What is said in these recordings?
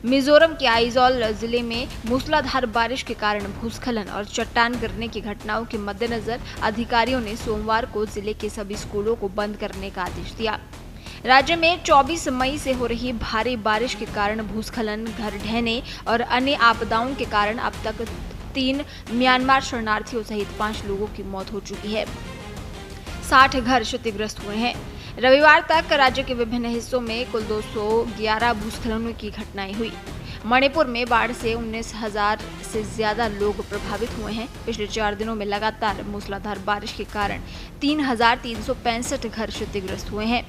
मिजोरम के आइजोल जिले में मूसलाधार बारिश के कारण भूस्खलन और चट्टान गिरने की घटनाओं के मद्देनजर अधिकारियों ने सोमवार को जिले के सभी स्कूलों को बंद करने का आदेश दिया। राज्य में 24 मई से हो रही भारी बारिश के कारण भूस्खलन, घर ढहने और अन्य आपदाओं के कारण अब तक 3 म्यांमार शरणार्थियों सहित 5 लोगों की मौत हो चुकी है। 60 घर क्षतिग्रस्त हुए हैं। रविवार तक राज्य के विभिन्न हिस्सों में कुल 211 भूस्खलनों की घटनाएं हुई। मणिपुर में बाढ़ से 19,000 से ज्यादा लोग प्रभावित हुए हैं। पिछले 4 दिनों में लगातार मूसलाधार बारिश के कारण 3,365 घर क्षतिग्रस्त हुए हैं।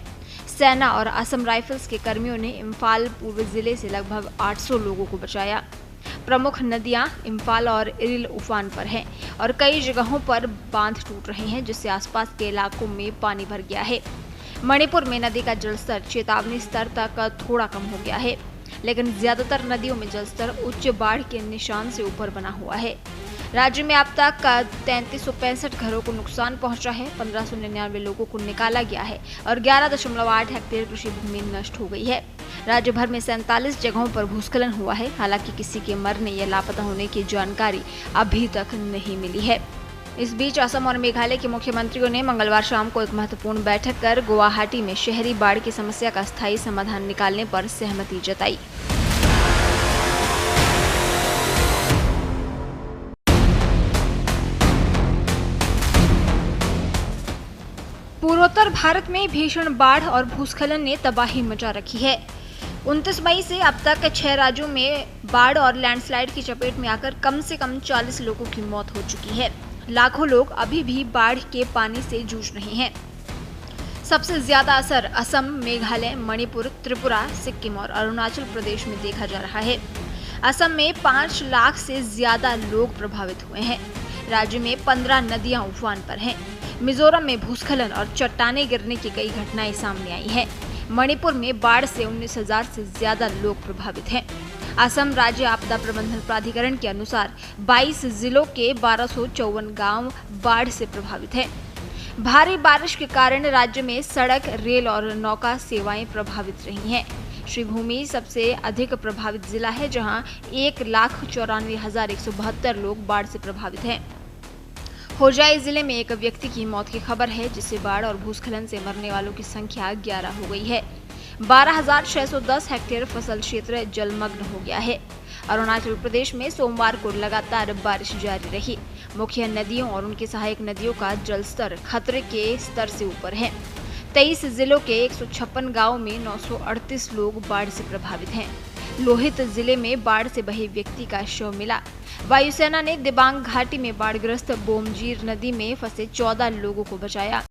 सेना और असम राइफल्स के कर्मियों ने इम्फाल पूर्व जिले से लगभग 800 लोगों को बचाया। प्रमुख नदियां इम्फाल और इरिल उफान पर हैं और कई जगहों पर बांध टूट रहे हैं, जिससे आसपास के इलाकों में पानी भर गया है। मणिपुर में नदी का जलस्तर चेतावनी स्तर तक थोड़ा कम हो गया है, लेकिन ज्यादातर नदियों में जलस्तर उच्च बाढ़ के निशान से ऊपर बना हुआ है। राज्य में अब तक 3,365 घरों को नुकसान पहुंचा है, 1,599 लोगों को निकाला गया है और 11.8 हेक्टेयर कृषि भूमि नष्ट हो गई है। राज्य भर में 47 जगहों पर भूस्खलन हुआ है। हालांकि किसी के मरने या लापता होने की जानकारी अभी तक नहीं मिली है। इस बीच असम और मेघालय के मुख्यमंत्रियों ने मंगलवार शाम को एक महत्वपूर्ण बैठक कर गुवाहाटी में शहरी बाढ़ की समस्या का स्थायी समाधान निकालने पर सहमति जताई। पूर्वोत्तर भारत में भीषण बाढ़ और भूस्खलन ने तबाही मचा रखी है। 29 मई से अब तक 6 राज्यों में बाढ़ और लैंडस्लाइड की चपेट में आकर कम से कम 40 लोगों की मौत हो चुकी है। लाखों लोग अभी भी बाढ़ के पानी से जूझ रहे हैं। सबसे ज्यादा असर असम, मेघालय, मणिपुर, त्रिपुरा, सिक्किम और अरुणाचल प्रदेश में देखा जा रहा है। असम में 5 लाख से ज्यादा लोग प्रभावित हुए हैं। राज्य में 15 नदियां उफान पर हैं। मिजोरम में भूस्खलन और चट्टानें गिरने की कई घटनाएं सामने आई हैं। मणिपुर में बाढ़ से 19,000 से ज्यादा लोग प्रभावित हैं। असम राज्य आपदा प्रबंधन प्राधिकरण के अनुसार 22 जिलों के 1254 गांव बाढ़ से प्रभावित हैं। भारी बारिश के कारण राज्य में सड़क, रेल और नौका सेवाएं प्रभावित रही हैं। श्रीभूमि सबसे अधिक प्रभावित जिला है, जहां 1,94,172 लोग बाढ़ से प्रभावित हैं। होजाई जिले में एक व्यक्ति की मौत की खबर है, जिससे बाढ़ और भूस्खलन से मरने वालों की संख्या 11 हो गई है। 12,610 हेक्टेयर फसल क्षेत्र जलमग्न हो गया है। अरुणाचल प्रदेश में सोमवार को लगातार बारिश जारी रही। मुख्य नदियों और उनकी सहायक नदियों का जलस्तर खतरे के स्तर से ऊपर है। 23 जिलों के 156 गांवों में 938 लोग बाढ़ से प्रभावित हैं। लोहित जिले में बाढ़ से बहे व्यक्ति का शव मिला। वायुसेना ने दिबांग घाटी में बाढ़ग्रस्त बोमजीर नदी में फंसे 14 लोगों को बचाया।